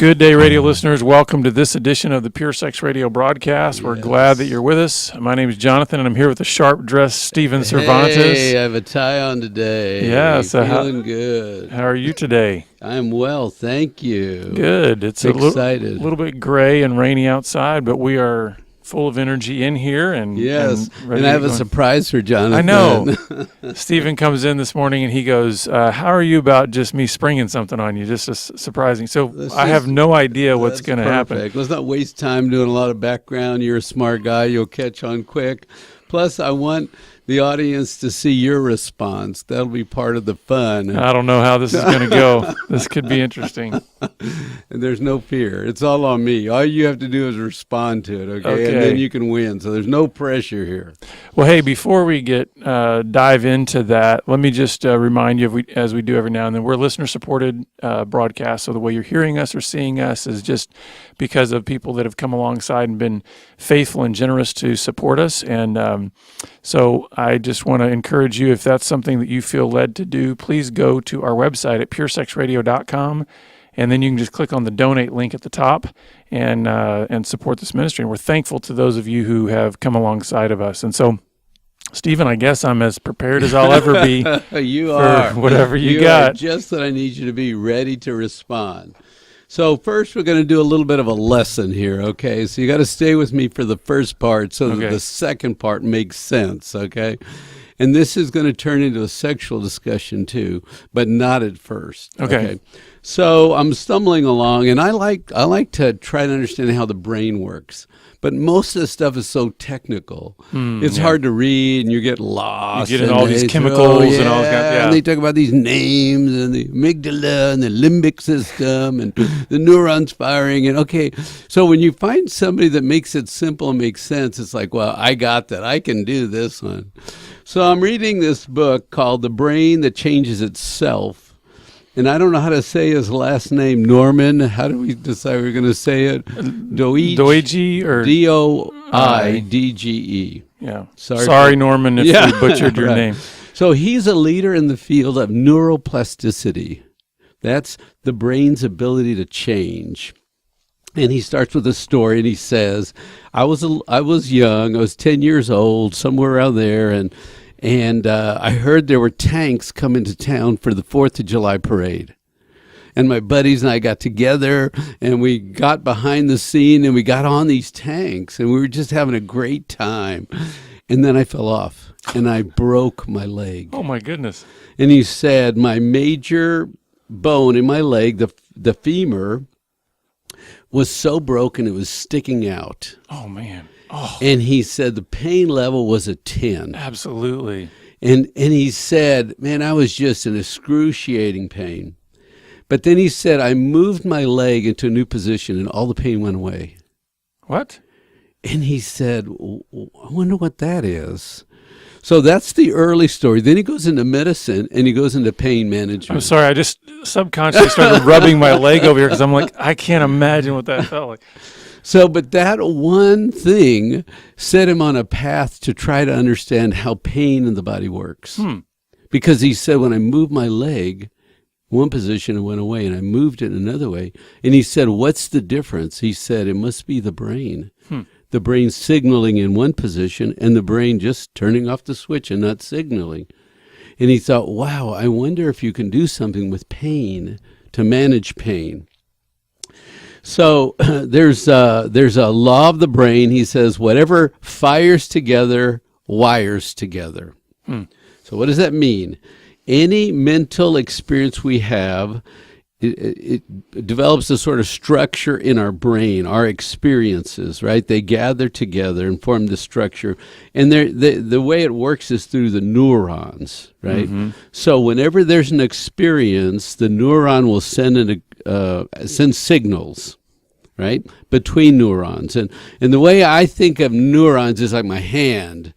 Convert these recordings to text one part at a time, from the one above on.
Good day, radio listeners. Welcome to this edition of the Pure Sex Radio broadcast. We're glad that you're with us. My name is Jonathan, and I'm here with the sharp-dressed Steven Cervantes. Hey, I have a tie on today. Yeah, so feeling good. How are you today? I'm well, thank you. Good. It's excited. A little bit gray and rainy outside, but we are full of energy in here. And I have a surprise for Jonathan. I know. Steven comes in this morning and he goes, how are you about just me springing something on you? Just surprising. So I have no idea what's going to happen. Let's not waste time doing a lot of background. You're a smart guy. You'll catch on quick. Plus, I want the audience to see your response. That'll be part of the fun. I don't know how this is going to go. This could be interesting. And there's no fear. It's all on me. All you have to do is respond to it, okay? And then you can win. So there's no pressure here. Well, hey, before we dive into that, let me just remind you, as we do every now and then, we're a listener-supported broadcast. So the way you're hearing us or seeing us is just because of people that have come alongside and been faithful and generous to support us. And so I just want to encourage you, if that's something that you feel led to do, please go to our website at puresexradio.com, and then you can just click on the donate link at the top and support this ministry. And we're thankful to those of you who have come alongside of us. And so, Stephen, I guess I'm as prepared as I'll ever be. You are. Whatever you got. Just that I need you to be ready to respond. So first, we're going to do a little bit of a lesson here, okay? So you got to stay with me for the first part so that the second part makes sense, okay? And this is going to turn into a sexual discussion too, but not at first. Okay. So I'm stumbling along, and I like to try to understand how the brain works. But most of the stuff is so technical. It's hard to read, and you get lost. You get in all these chemicals and all that. And they talk about these names and the amygdala and the limbic system and the neurons firing. And so when you find somebody that makes it simple and makes sense, it's like, well, I got that. I can do this one. So I'm reading this book called The Brain That Changes Itself. And I don't know how to say his last name, Norman. How do we decide we're going to say it? Doidge or Doidge. Yeah. Sorry, Norman, if we butchered your name. So he's a leader in the field of neuroplasticity. That's the brain's ability to change. And he starts with a story, and he says, I was young. I was 10 years old, somewhere around there, and I heard there were tanks coming to town for the 4th of July parade. And my buddies and I got together, and we got behind the scene, and we got on these tanks, and we were just having a great time. And then I fell off, and I broke my leg. Oh, my goodness. And he said my major bone in my leg, the femur, was so broken it was sticking out. Oh, man. Oh. And he said the pain level was a 10. Absolutely. And he said, man, I was just in excruciating pain. But then he said, I moved my leg into a new position and all the pain went away. What? And he said, I wonder what that is. So that's the early story. Then he goes into medicine and he goes into pain management. I'm sorry, I just subconsciously started rubbing my leg over here because I'm like, I can't imagine what that felt like. So, but that one thing set him on a path to try to understand how pain in the body works. Because he said, when I moved my leg, one position it went away, and I moved it another way. And he said, what's the difference? He said, it must be the brain. The brain signaling in one position and the brain just turning off the switch and not signaling. And he thought, wow, I wonder if you can do something with pain to manage pain. So there's a law of the brain. He says, whatever fires together, wires together. So what does that mean? Any mental experience we have, it develops a sort of structure in our brain, our experiences, right? They gather together and form the structure. And the way it works is through the neurons, right? So whenever there's an experience, the neuron will send signals, right, between neurons. And the way I think of neurons is like my hand.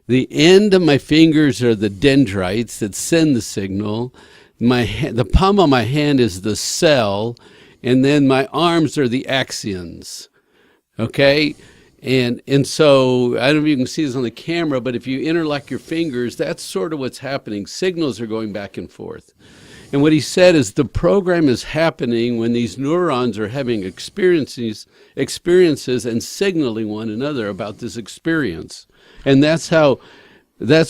The end of my fingers are the dendrites that send the signal. The palm of my hand is the cell, and then my arms are the axons, okay? And so, I don't know if you can see this on the camera, but if you interlock your fingers, that's sort of what's happening. Signals are going back and forth. And what he said is the program is happening when these neurons are having experiences and signaling one another about this experience. And that's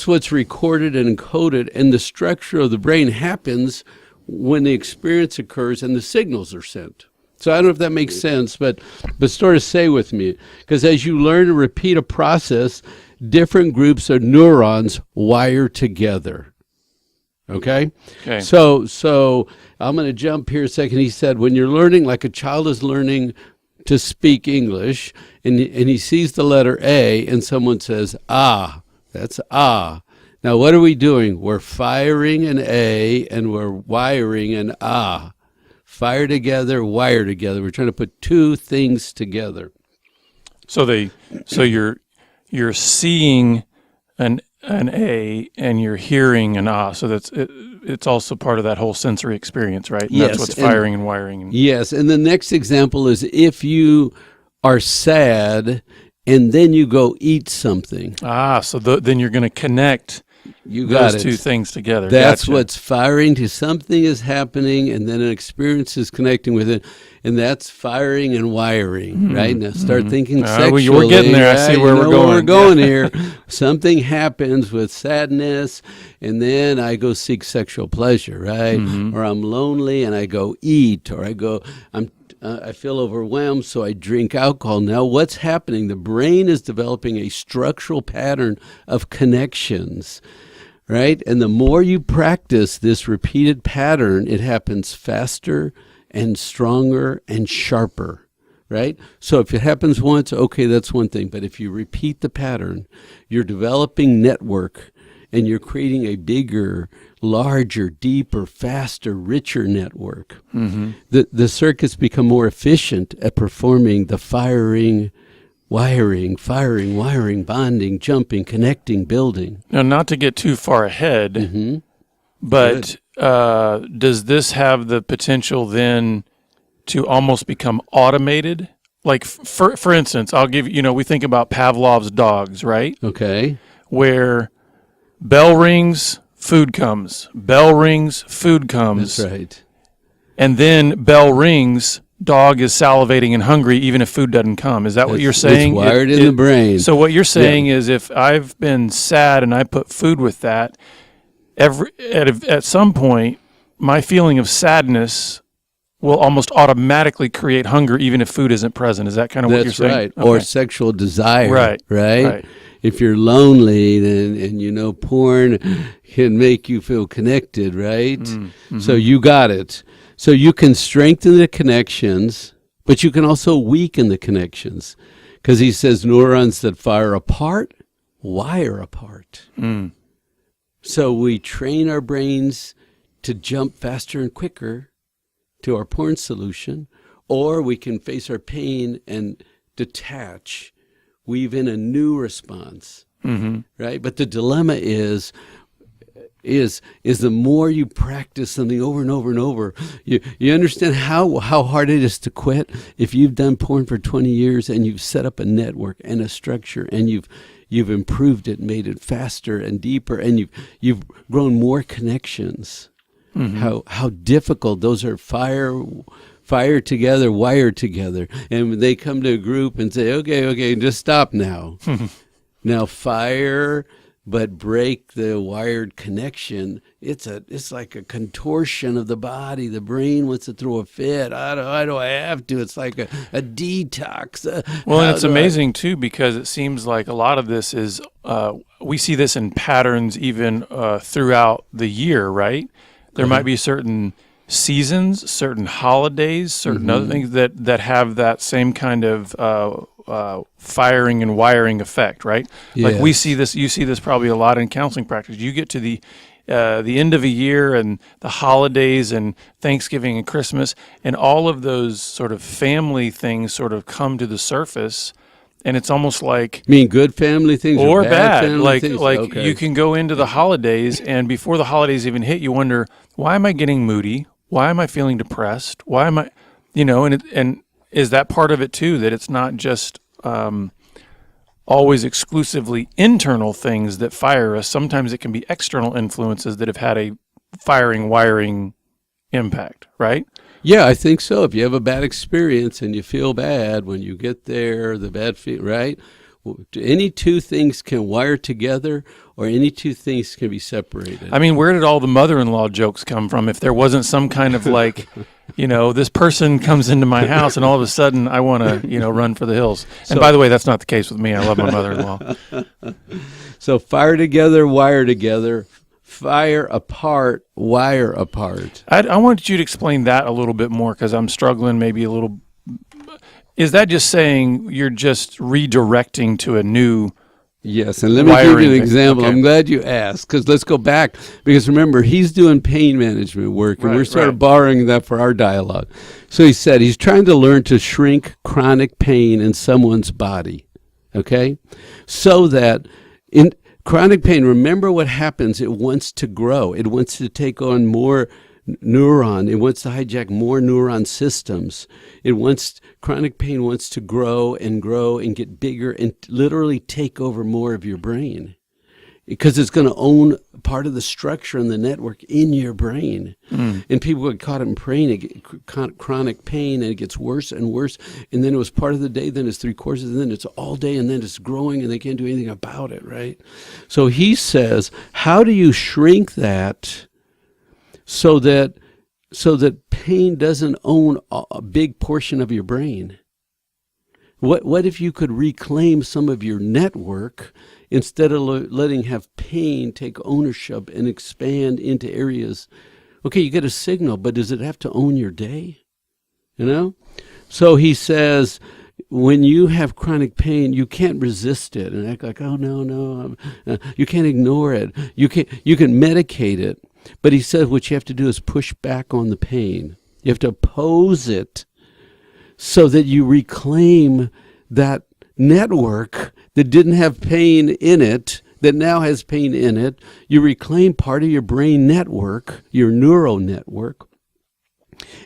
what's recorded and encoded, and the structure of the brain happens when the experience occurs and the signals are sent. So I don't know if that makes sense, but sort of say with me, because as you learn to repeat a process, different groups of neurons wire together. Okay? So I'm going to jump here a second. He said, when you're learning, like a child is learning to speak English, and he sees the letter A, and someone says, ah, that's ah. Now, what are we doing? We're firing an A, and we're wiring an ah. Fire together, wire together. We're trying to put two things together. So you're seeing an A and you're hearing an ah. So it's also part of that whole sensory experience, right? And yes, that's what's firing and wiring. Yes, and the next example is if you are sad and then you go eat something. Ah, so then you're going to connect those two things together. That's gotcha. What's firing to something is happening, and then an experience is connecting with it, and that's firing and wiring, right? Now start thinking sexually. We're getting there. Right? I see where we're going. We're going here. Something happens with sadness, and then I go seek sexual pleasure, right? Or I'm lonely, and I go eat, or I feel overwhelmed, so I drink alcohol. Now, what's happening? The brain is developing a structural pattern of connections, right? And the more you practice this repeated pattern, it happens faster and stronger and sharper, right? So if it happens once, okay, that's one thing. But if you repeat the pattern, you're developing network, and you're creating a bigger, larger, deeper, faster, richer network. The circuits become more efficient at performing the firing, wiring, bonding, jumping, connecting, building. Now, not to get too far ahead, but does this have the potential then to almost become automated? Like, for instance, I'll give you, we think about Pavlovs dogs, right? Okay. Where bell rings, food comes. Bell rings, food comes. That's right. And then bell rings, dog is salivating and hungry even if food doesn't come. Is that what you're saying? It's wired in the brain. So what you're saying is if I've been sad and I put food with that, at some point, my feeling of sadness will almost automatically create hunger even if food isn't present. Is that kind of what you're saying? That's right. Okay. Or sexual desire. Right. If you're lonely, then porn can make you feel connected, right? So you got it. So you can strengthen the connections, but you can also weaken the connections. Because he says neurons that fire apart, wire apart. So we train our brains to jump faster and quicker to our porn solution, or we can face our pain and detach, weave in a new response, right? But the dilemma is the more you practice something over and over and over, you understand how hard it is to quit. If you've done porn for 20 years and you've set up a network and a structure and you've improved it, made it faster and deeper, and you've grown more connections. How difficult those are. Fire together, wire together. And when they come to a group and say, okay, just stop now. Now fire, but break the wired connection. It's like a contortion of the body. The brain wants to throw a fit. Why do I have to? It's like a detox. Well, and it's amazing too, because it seems like a lot of this is, we see this in patterns even throughout the year, right? There might be certain seasons, certain holidays, certain other things that have that same kind of firing and wiring effect, right? Yes. Like we see this, you see this probably a lot in counseling practice. You get to the end of a year and the holidays and Thanksgiving and Christmas, and all of those sort of family things sort of come to the surface. And it's almost like good family things or bad bad. family things? Like you can go into the holidays, and before the holidays even hit, you wonder, why am I getting moody? Why am I feeling depressed? Why am I, and is that part of it too? That it's not just always exclusively internal things that fire us. Sometimes it can be external influences that have had a firing, wiring impact, right? Yeah, I think so. If you have a bad experience and you feel bad when you get there, the bad feel, right? Any two things can wire together, or any two things can be separated. I mean, where did all the mother-in-law jokes come from? If there wasn't some kind of like, this person comes into my house and all of a sudden I want to, run for the hills. And by the way, that's not the case with me. I love my mother-in-law. So fire together, wire together. Fire apart, wire apart. I want you to explain that a little bit more, because I'm struggling maybe a little. Is that just saying you're just redirecting to a new? Yes, and let me give you an example. Okay. I'm glad you asked, because let's go back. Because remember, he's doing pain management work, and we're sort of borrowing that for our dialogue. So he said he's trying to learn to shrink chronic pain in someone's body, okay? So that in chronic pain, remember what happens. It wants to grow. It wants to take on more neuron. It wants to hijack more neuron systems. Chronic pain wants to grow and get bigger and literally take over more of your brain, because it's going to own part of the structure and the network in your brain. And people get caught in chronic pain, and it gets worse and worse. And then it was part of the day, then it's 3/4, and then it's all day, and then it's growing, and they can't do anything about it, right? So he says, how do you shrink that so that pain doesn't own a big portion of your brain? What if you could reclaim some of your network instead of letting have pain take ownership and expand into areas? Okay, you get a signal, but does it have to own your day? So he says, when you have chronic pain, you can't resist it and act like, oh, no. You can't ignore it. You can medicate it. But he says what you have to do is push back on the pain. You have to oppose it so that you reclaim that network that didn't have pain in it, that now has pain in it. You reclaim part of your brain network, your neural network.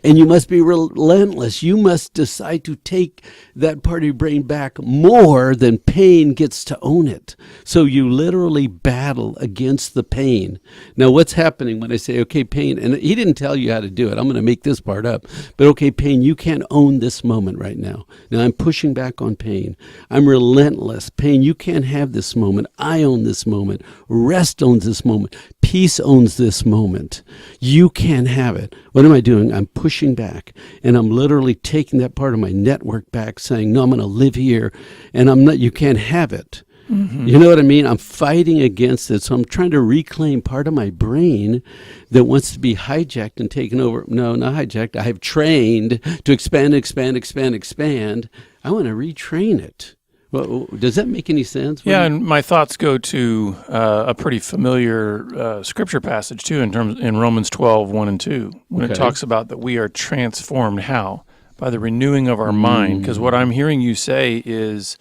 And you must be relentless. You must decide to take that part of your brain back more than pain gets to own it. So you literally battle against the pain. Now, what's happening when I say, okay, pain, and he didn't tell you how to do it. I'm going to make this part up. But okay, pain, you can't own this moment right now. Now, I'm pushing back on pain. I'm relentless. Pain, you can't have this moment. I own this moment. Rest owns this moment. Peace owns this moment. You can't have it. What am I doing? I'm pushing back, and I'm literally taking that part of my network back, saying, no, I'm going to live here, and you can't have it. Mm-hmm. You know what I mean? I'm fighting against it. So I'm trying to reclaim part of my brain that wants to be hijacked and taken over. No, not hijacked. I have trained to expand. I want to retrain it. Well, does that make any sense? Yeah, and my thoughts go to a pretty familiar scripture passage too, in Romans 12:1-2, when it talks about that we are transformed. How? By the renewing of our mind. Because what I'm hearing you say is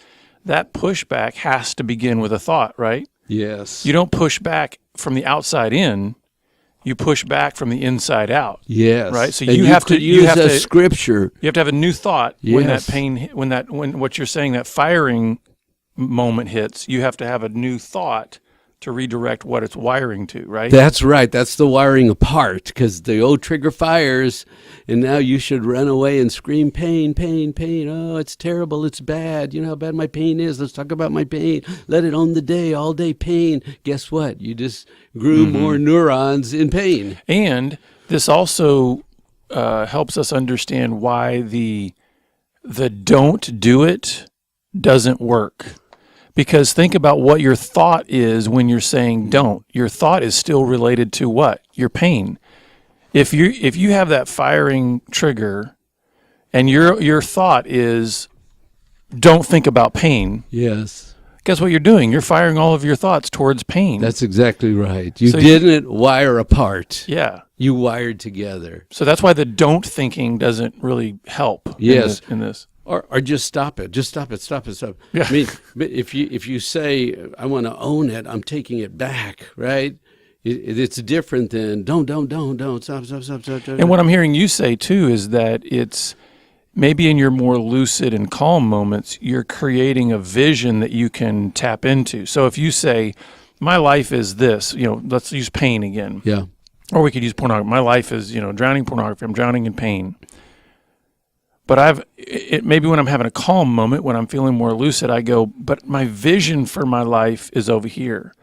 that pushback has to begin with a thought, right? Yes. You don't push back from the outside in. You push back from the inside out. Yes. Right. So and you have to use scripture. You have to have a new thought when that Yes. pain, when what you're saying, that firing moment hits. You have to have a new thought to redirect what it's wiring to. Right. That's right. That's the wiring apart, because the old trigger fires, and now you should run away and scream, pain, pain, pain. Oh, it's terrible. It's bad. You know how bad my pain is. Let's talk about my pain. Let it own the day, all day pain. Guess what? You just grew more neurons in pain. And this also helps us understand why the don't do it doesn't work. Because think about what your thought is when you're saying don't. Your thought is still related to what? Your pain. If you have that firing trigger and your thought is don't think about pain. Yes. Guess what you're doing? You're firing all of your thoughts towards pain. That's exactly right. You didn't wire apart. Yeah. You wired together. So that's why the don't thinking doesn't really help in this. Or just stop it. Just stop it. Yeah. I mean, if you say, I want to own it, I'm taking it back, right? It's different than don't, stop. And what I'm hearing you say, too, is that it's maybe in your more lucid and calm moments, you're creating a vision that you can tap into. So if you say, my life is this, let's use pain again. Yeah. Or we could use pornography. My life is, drowning pornography. I'm drowning in pain. But maybe when I'm having a calm moment, when I'm feeling more lucid, I go, but my vision for my life is over here,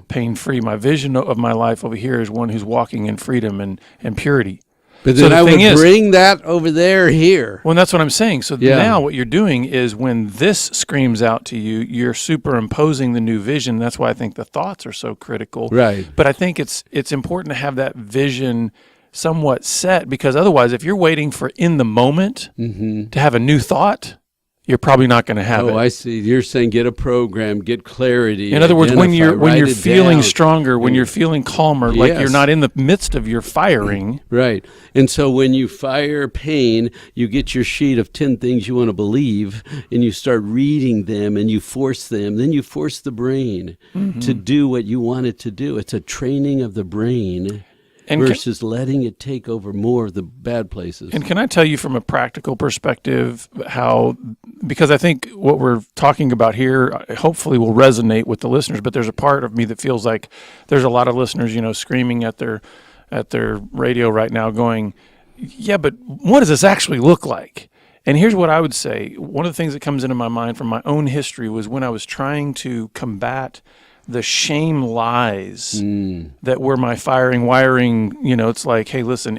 pain-free. My vision of my life over here is one who's walking in freedom and purity. But then I would bring that over there here. Well, that's what I'm saying. So now what you're doing is when this screams out to you, you're superimposing the new vision. That's why I think the thoughts are so critical. Right. But I think it's important to have that vision somewhat set, because otherwise, if you're waiting for in the moment to have a new thought, you're probably not going to have it. Oh, I see. You're saying get a program, get clarity. In other words, when you're feeling stronger, when you're feeling calmer, like you're not in the midst of your firing. Right. And so when you fire pain, you get your sheet of 10 things you want to believe, and you start reading them, and you force them. Then you force the brain to do what you want it to do. It's a training of the brain. Versus letting it take over more of the bad places. And can I tell you from a practical perspective because I think what we're talking about here hopefully will resonate with the listeners, but there's a part of me that feels like there's a lot of listeners, screaming at their radio right now going, yeah, but what does this actually look like? And here's what I would say. One of the things that comes into my mind from my own history was when I was trying to combat the shame lies that were my wiring, it's like, hey, listen,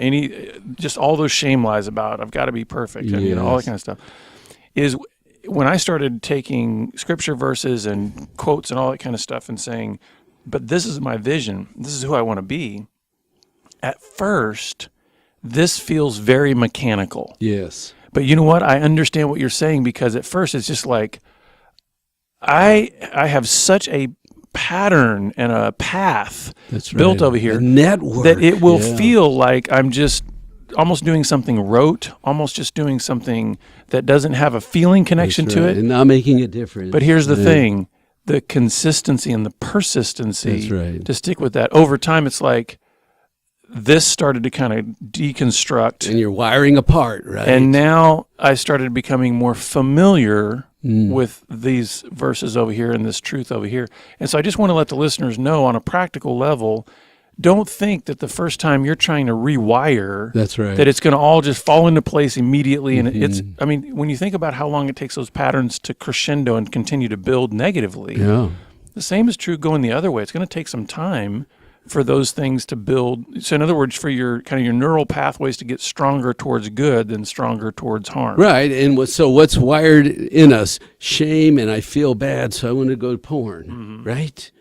just all those shame lies about I've got to be perfect and all that kind of stuff, is when I started taking scripture verses and quotes and all that kind of stuff and saying, but this is my vision, this is who I want to be. At first, this feels very mechanical. Yes. But you know what? I understand what you're saying, because at first it's just like, I have such a pattern and a path built over here, a network, that it will feel like I'm just almost doing something rote, almost just doing something that doesn't have a feeling connection to it, and not making a difference. But here's the thing: the consistency and the persistency to stick with that over time. It's like this started to kind of deconstruct, and you're wiring apart, right? And now I started becoming more familiar with these verses over here and this truth over here. And so I just want to let the listeners know on a practical level, don't think that the first time you're trying to rewire, that it's going to all just fall into place immediately. And when you think about how long it takes those patterns to crescendo and continue to build negatively, the same is true going the other way. It's going to take some time for those things to build. So in other words, for your neural pathways to get stronger towards good than stronger towards harm. Right. And so what's wired in us? Shame, and I feel bad, so I want to go to porn, right?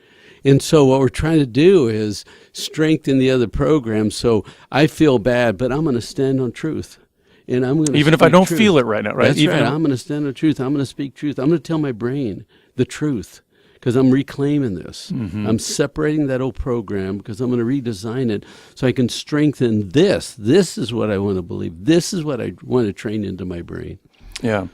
And so what we're trying to do is strengthen the other program. So I feel bad, but I'm going to stand on truth. And I'm going to even if I don't feel it right now, right? That's right. I'm going to stand on truth. I'm going to speak truth. I'm going to tell my brain the truth, because I'm reclaiming this. I'm separating that old program because I'm going to redesign it so I can strengthen this. This is what I want to believe. This is what I want to train into my brain. Yeah.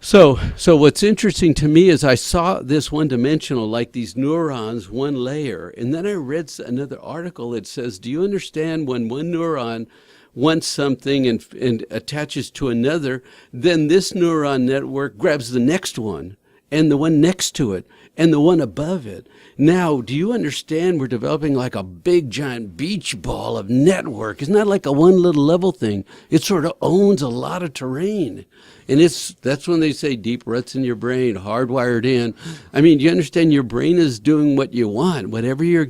So what's interesting to me is I saw this one-dimensional, like these neurons, one layer, and then I read another article that says, do you understand when one neuron wants something and attaches to another, then this neuron network grabs the next one and the one next to it and the one above it. Now, do you understand we're developing like a big giant beach ball of network? It's not like a one little level thing. It sort of owns a lot of terrain. And that's when they say deep roots in your brain, hardwired in. I mean, do you understand your brain is doing what you want? Whatever you're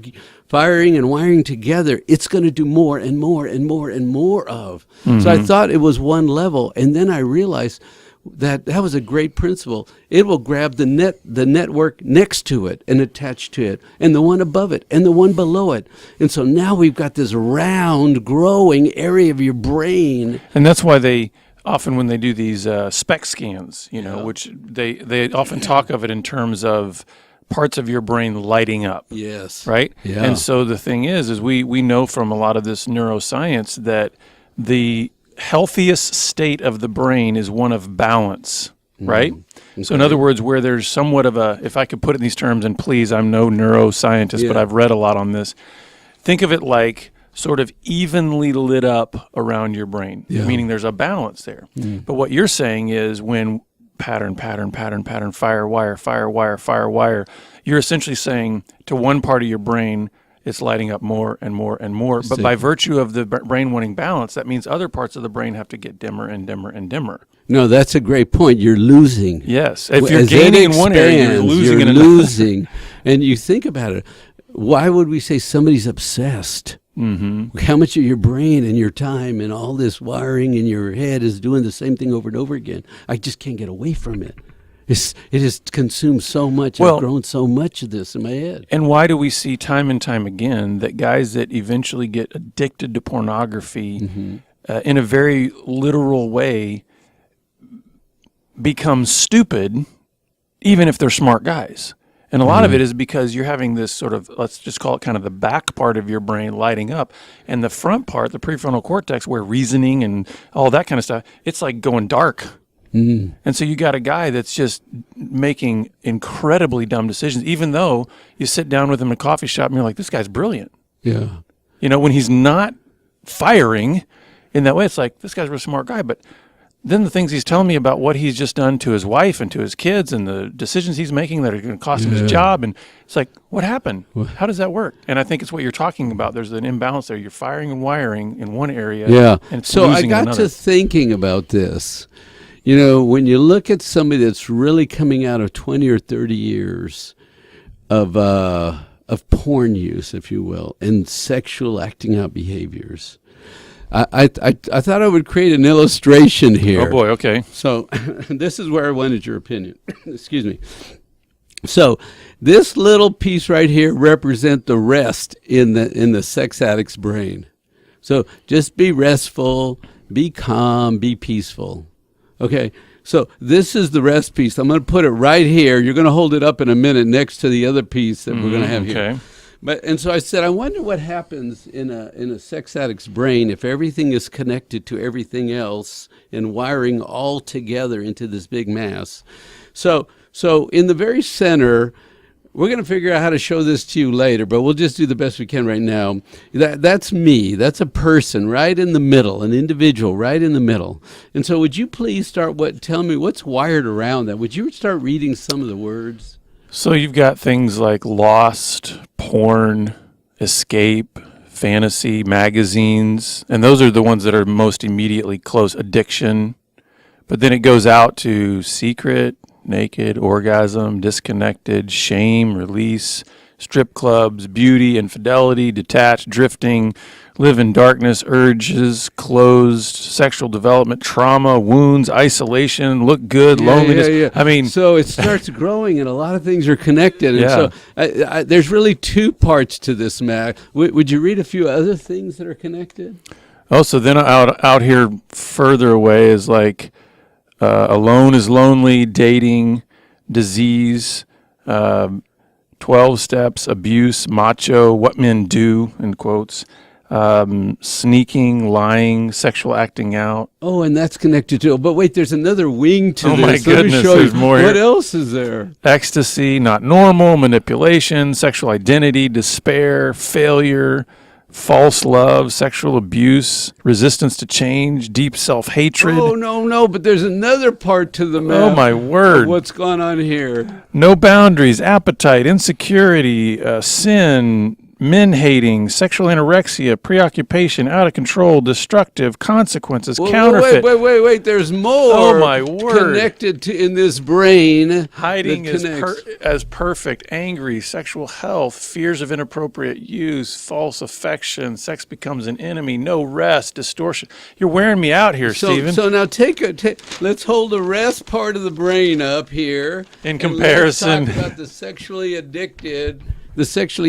firing and wiring together, it's going to do more and more and more and more of. So I thought it was one level. And then I realized that was a great principle. It will grab the network next to it and attach to it, and the one above it, and the one below it. And so now we've got this round, growing area of your brain. And that's why they often, when they do these SPECT scans, which they often talk of it in terms of parts of your brain lighting up. Yes. Right? Yeah. And so the thing is we know from a lot of this neuroscience that the healthiest state of the brain is one of balance, right? Okay. So in other words, where there's somewhat of if I could put it in these terms, and please, I'm no neuroscientist, but I've read a lot on this. Think of it like sort of evenly lit up around your brain, meaning there's a balance there. But what you're saying is when pattern, fire wire, you're essentially saying to one part of your brain, it's lighting up more and more and more. But by virtue of the brain wanting balance, that means other parts of the brain have to get dimmer and dimmer and dimmer. No, that's a great point. You're losing. Yes. If you're As gaining it in one area, you're losing in you're another. losing. And you think about it. Why would we say somebody's obsessed? Mm-hmm. How much of your brain and your time and all this wiring in your head is doing the same thing over and over again? I just can't get away from it. It has consumed so much. Well, I've grown so much of this in my head. And why do we see time and time again that guys that eventually get addicted to pornography in a very literal way become stupid, even if they're smart guys? And a lot of it is because you're having this sort of, let's just call it kind of the back part of your brain lighting up. And the front part, the prefrontal cortex, where reasoning and all that kind of stuff, it's like going dark. Mm. And so you got a guy that's just making incredibly dumb decisions, even though you sit down with him in a coffee shop and you're like, this guy's brilliant. Yeah. You know, when he's not firing in that way, it's like, this guy's a real smart guy. But then the things he's telling me about what he's just done to his wife and to his kids and the decisions he's making that are going to cost him his job. And it's like, what happened? How does that work? And I think it's what you're talking about. There's an imbalance there. You're firing and wiring in one area. Yeah. And it's So I losing in got another. to thinking about this. You know, when you look at somebody that's really coming out of 20 or 30 years of porn use, if you will, and sexual acting out behaviors, I thought I would create an illustration here. Oh, boy. Okay. So this is where I wanted your opinion. Excuse me. So this little piece right here represents the rest in the sex addict's brain. So just be restful, be calm, be peaceful. Okay, so this is the rest piece. I'm going to put it right here. You're going to hold it up in a minute next to the other piece that we're going to have here. Okay. And so I said, I wonder what happens in a sex addict's brain if everything is connected to everything else and wiring all together into this big mass. So in the very center, we're going to figure out how to show this to you later, but we'll just do the best we can right now. That's me. That's a person right in the middle, an individual right in the middle. And so would you please tell me what's wired around that? Would you start reading some of the words? So you've got things like Lost, porn, escape, fantasy, magazines, and those are the ones that are most immediately close. Addiction, but then it goes out to secret, naked, orgasm, disconnected, shame, release, strip clubs, beauty, infidelity, detached, drifting, live in darkness, urges, closed, sexual development, trauma, wounds, isolation, look good, loneliness. Yeah. I mean, so it starts growing, and a lot of things are connected. And Yeah. so there's really two parts to this, Mac. Would you read a few other things that are connected? oh, so then out here further away is like alone is lonely, dating, disease, 12 steps, abuse, macho, what men do, in quotes, sneaking, lying, sexual acting out. Oh, and that's connected to. But wait, there's another wing to Oh, this. my Let me goodness, show you. there's more What here. else is there? Ecstasy, not normal, manipulation, sexual identity, despair, failure, false love, sexual abuse, resistance to change, deep self-hatred. Oh, no, but there's another part to the map. Oh, my word. Of what's going on here? No boundaries, appetite, insecurity, sin, men hating, sexual anorexia, preoccupation, out of control, destructive, consequences, counterfeit. Wait. There's more. Oh, my word. Connected to in this brain. Hiding that connects. as perfect, angry, sexual health, fears of inappropriate use, false affection, sex becomes an enemy, no rest, distortion. You're wearing me out here, Stephen. So now let's hold the rest part of the brain up here. In and comparison. let's talk about the sexually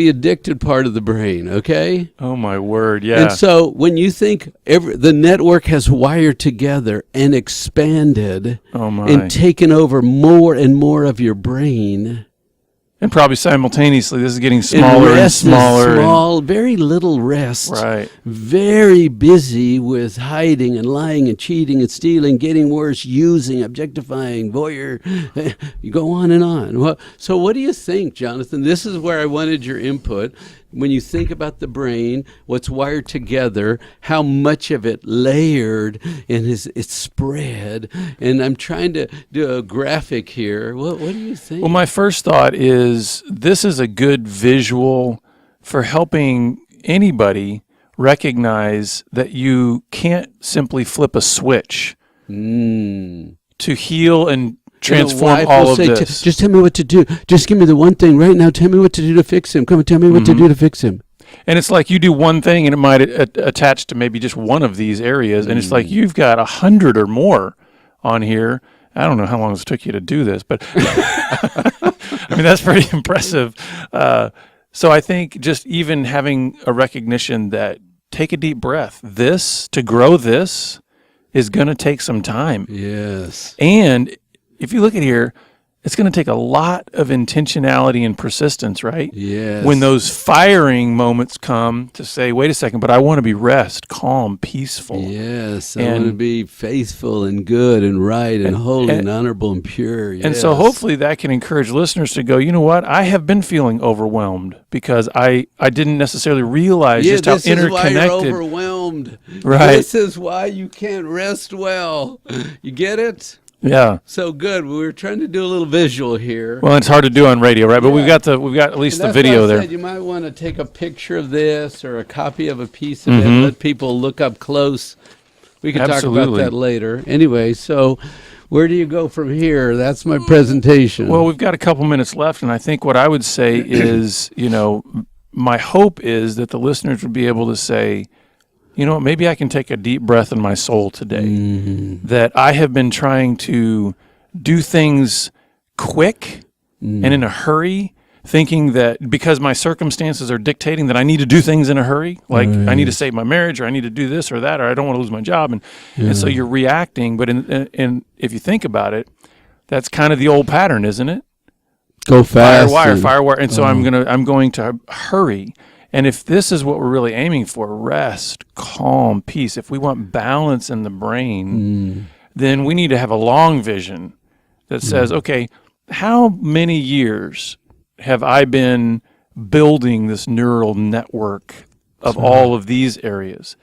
addicted part of the brain, okay? Oh, my word, yeah. And so when you think the network has wired together and expanded Oh, my. and taken over more and more of your brain. And probably simultaneously, this is getting And smaller and rest is smaller. small, very little rest. Right. Very busy with hiding and lying and cheating and stealing, getting worse, using, objectifying, voyeur. You go on and on. Well, so what do you think, Jonathan? This is where I wanted your input. When you think about the brain, what's wired together, how much of it layered and it's spread. And I'm trying to do a graphic here. What do you think? Well, my first thought is this is a good visual for helping anybody recognize that you can't simply flip a switch to heal and transform all of this. Just tell me what to do. Just give me the one thing right now. Tell me what to do to fix him. Come and tell me what to do to fix him. And it's like you do one thing and it might attach to maybe just one of these areas. And it's like you've got 100 or more on here. I don't know how long it took you to do this, but I mean, that's pretty impressive. So I think just even having a recognition that take a deep breath. To grow this is going to take some time. Yes. And if you look at here, it's going to take a lot of intentionality and persistence, right? Yes. When those firing moments come to say, wait a second, but I want to be calm, peaceful. Yes. I want to be faithful and good and right and holy and honorable and pure. Yes. And so hopefully that can encourage listeners to go, you know what? I have been feeling overwhelmed because I didn't necessarily realize just how interconnected. This is why you're overwhelmed. Right. This is why you can't rest well. You get it? Yeah. So good. We were trying to do a little visual here. Well, it's hard to do on radio, right? But we've got at least the video there. You might want to take a picture of this or a copy of a piece of it and let people look up close. We can talk about that later. Anyway, so where do you go from here? That's my presentation. Well, we've got a couple minutes left, and I think what I would say is, my hope is that the listeners would be able to say, maybe I can take a deep breath in my soul today. That I have been trying to do things quick and in a hurry, thinking that because my circumstances are dictating that I need to do things in a hurry, like I need to save my marriage, or I need to do this or that, or I don't want to lose my job. And so you're reacting. But in if you think about it, that's kind of the old pattern, isn't it? Go fast. Fire wire. And so I'm going to hurry. And if this is what we're really aiming for, rest, calm, peace, if we want balance in the brain, then we need to have a long vision that says, okay, how many years have I been building this neural network of all of these areas?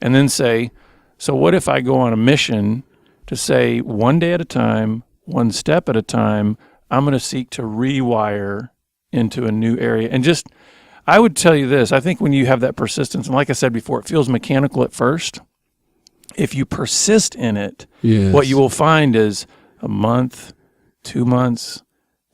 And then say, so what if I go on a mission to say one day at a time, one step at a time, I'm going to seek to rewire into a new area. And I would tell you this, I think when you have that persistence, and like I said before, it feels mechanical at first. If you persist in it, what you will find is a month, 2 months,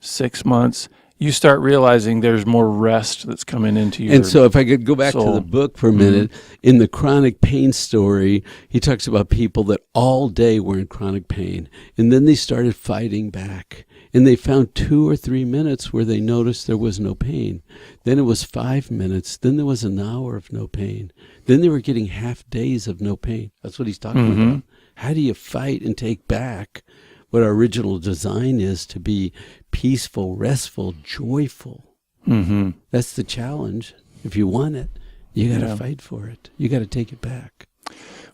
6 months, you start realizing there's more rest that's coming into your And so if I could go back soul. to the book for a minute, in the chronic pain story, he talks about people that all day were in chronic pain, and then they started fighting back. And they found 2 or 3 minutes where they noticed there was no pain. Then it was 5 minutes. Then there was an hour of no pain. Then they were getting half days of no pain. That's what he's talking about. How do you fight and take back what our original design is to be peaceful, restful, joyful? That's the challenge. If you want it, you got to fight for it. You got to take it back.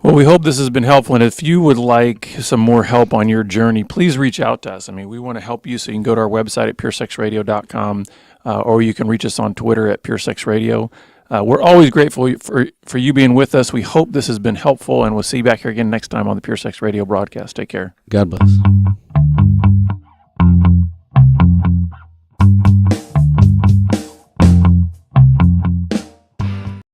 Well, we hope this has been helpful, and if you would like some more help on your journey, please reach out to us. I mean, we want to help you, so you can go to our website at puresexradio.com, or you can reach us on Twitter at puresexradio. We're always grateful for you being with us. We hope this has been helpful, and we'll see you back here again next time on the Pure Sex Radio broadcast. Take care. God bless.